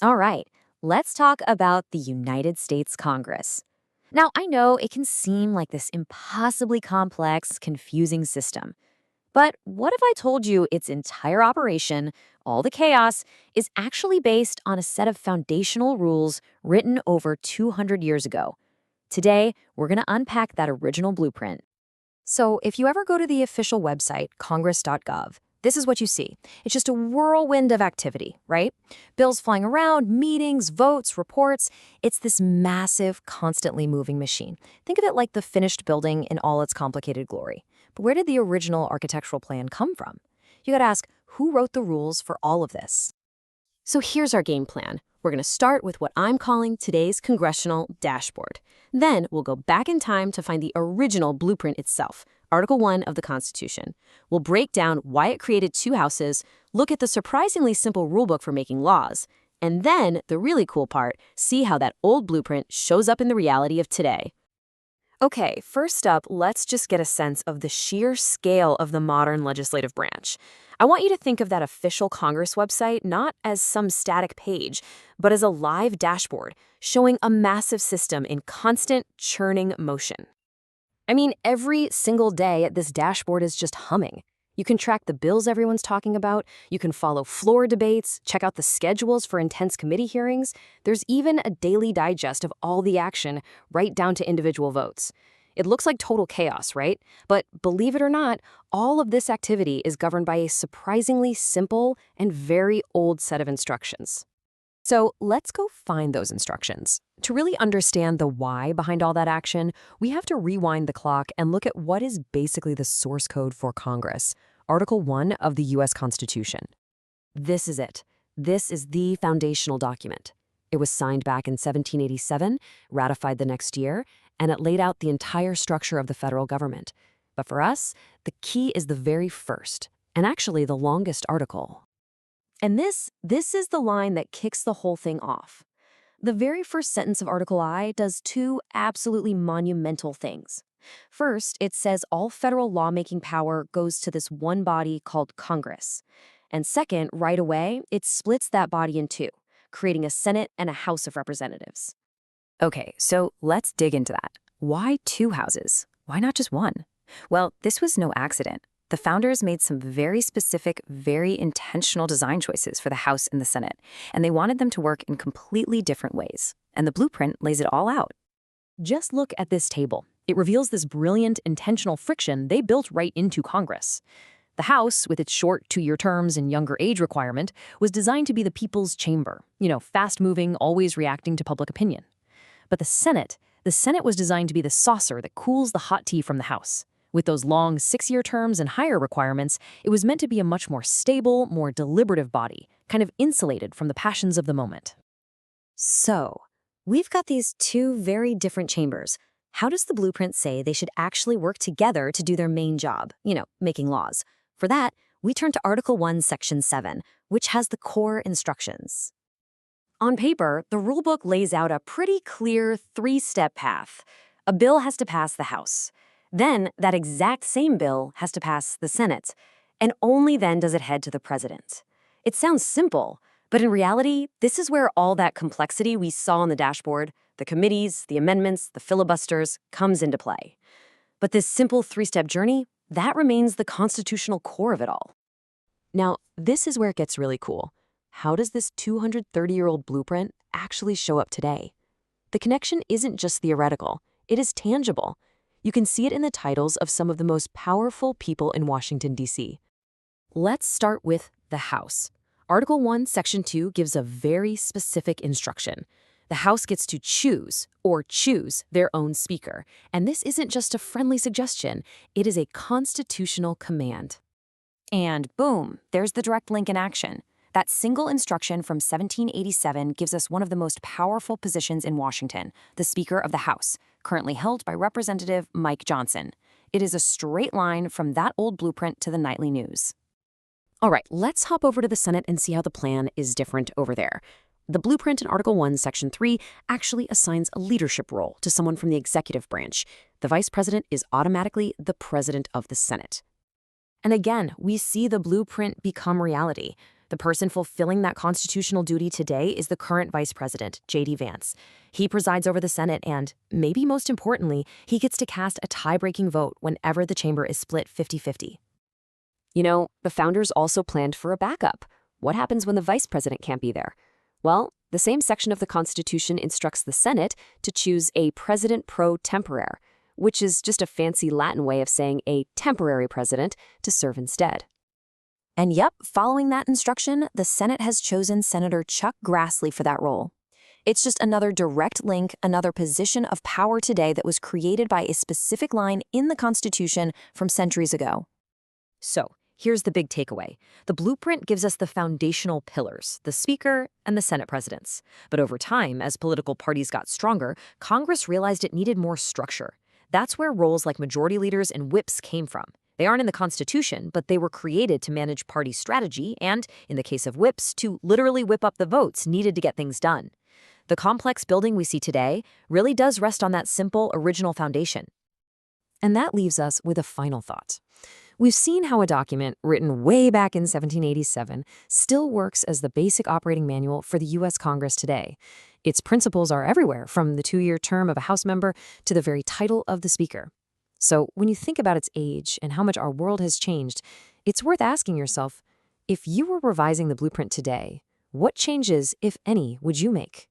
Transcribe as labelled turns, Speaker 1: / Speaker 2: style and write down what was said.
Speaker 1: All right, let's talk about the United States Congress. Now, I know it can seem like this impossibly complex, confusing system. But what if I told you its entire operation, all the chaos, is actually based on a set of foundational rules written over 200 years ago? Today, we're going to unpack that original blueprint. So, if you ever go to the official website, congress.gov, this is what you see. It's just a whirlwind of activity, right? Bills flying around, meetings, votes, reports. It's this massive, constantly moving machine. Think of it like the finished building in all its complicated glory. But where did the original architectural plan come from? You gotta ask, who wrote the rules for all of this? So here's our game plan. We're going to start with what I'm calling today's congressional dashboard. Then we'll go back in time to find the original blueprint itself, Article 1 of the Constitution. We'll break down why it created two houses, look at the surprisingly simple rulebook for making laws, and then, the really cool part, see how that old blueprint shows up in the reality of today. Okay, first up, let's just get a sense of the sheer scale of the modern legislative branch. I want you to think of that official Congress website not as some static page, but as a live dashboard showing a massive system in constant churning motion. I mean, every single day this dashboard is just humming. You can track the bills everyone's talking about, you can follow floor debates, check out the schedules for intense committee hearings. There's even a daily digest of all the action, right down to individual votes. It looks like total chaos, right? But believe it or not, all of this activity is governed by a surprisingly simple and very old set of instructions. So let's go find those instructions. To really understand the why behind all that action, we have to rewind the clock and look at what is basically the source code for Congress, Article 1 of the U.S. Constitution. This is it. This is the foundational document. It was signed back in 1787, ratified the next year, and it laid out the entire structure of the federal government. But for us, the key is the very first, and actually the longest article. And this is the line that kicks the whole thing off. The very first sentence of Article I does two absolutely monumental things. First, it says all federal lawmaking power goes to this one body called Congress. And second, right away, it splits that body in two, creating a Senate and a House of Representatives. Okay, so let's dig into that. Why two houses? Why not just one? Well, this was no accident. The founders made some very specific, very intentional design choices for the House and the Senate, and they wanted them to work in completely different ways. And the blueprint lays it all out. Just look at this table. It reveals this brilliant, intentional friction they built right into Congress. The House, with its short 2-year terms and younger age requirement, was designed to be the people's chamber, fast-moving, always reacting to public opinion. But the Senate was designed to be the saucer that cools the hot tea from the House. With those long 6-year terms and higher requirements, it was meant to be a much more stable, more deliberative body, kind of insulated from the passions of the moment. So, we've got these two very different chambers. How does the blueprint say they should actually work together to do their main job, making laws? For that, we turn to Article 1, Section 7, which has the core instructions. On paper, the rulebook lays out a pretty clear 3-step path. A bill has to pass the House. Then, that exact same bill has to pass the Senate, and only then does it head to the president. It sounds simple, but in reality, this is where all that complexity we saw on the dashboard, the committees, the amendments, the filibusters, comes into play. But this simple 3-step journey, that remains the constitutional core of it all. Now, this is where it gets really cool. How does this 230-year-old blueprint actually show up today? The connection isn't just theoretical, it is tangible. You can see it in the titles of some of the most powerful people in Washington, D.C. Let's start with the House. Article 1, Section 2 gives a very specific instruction. The House gets to choose their own speaker. And this isn't just a friendly suggestion, it is a constitutional command. And boom, there's the direct link in action. That single instruction from 1787 gives us one of the most powerful positions in Washington, the Speaker of the House, currently held by Representative Mike Johnson. It is a straight line from that old blueprint to the nightly news. All right, let's hop over to the Senate and see how the plan is different over there. The blueprint in Article 1, Section 3 actually assigns a leadership role to someone from the executive branch. The vice president is automatically the president of the Senate. And again, we see the blueprint become reality. The person fulfilling that constitutional duty today is the current vice president, J.D. Vance. He presides over the Senate and, maybe most importantly, he gets to cast a tie-breaking vote whenever the chamber is split 50-50. The founders also planned for a backup. What happens when the vice president can't be there? Well, the same section of the Constitution instructs the Senate to choose a president pro tempore, which is just a fancy Latin way of saying a temporary president to serve instead. And yep, following that instruction, the Senate has chosen Senator Chuck Grassley for that role. It's just another direct link, another position of power today that was created by a specific line in the Constitution from centuries ago. So, here's the big takeaway. The blueprint gives us the foundational pillars, the Speaker and the Senate presidents. But over time, as political parties got stronger, Congress realized it needed more structure. That's where roles like majority leaders and whips came from. They aren't in the Constitution, but they were created to manage party strategy and, in the case of whips, to literally whip up the votes needed to get things done. The complex building we see today really does rest on that simple, original foundation. And that leaves us with a final thought. We've seen how a document written way back in 1787 still works as the basic operating manual for the U.S. Congress today. Its principles are everywhere, from the 2-year term of a House member to the very title of the Speaker. So when you think about its age and how much our world has changed, it's worth asking yourself, if you were revising the blueprint today, what changes, if any, would you make?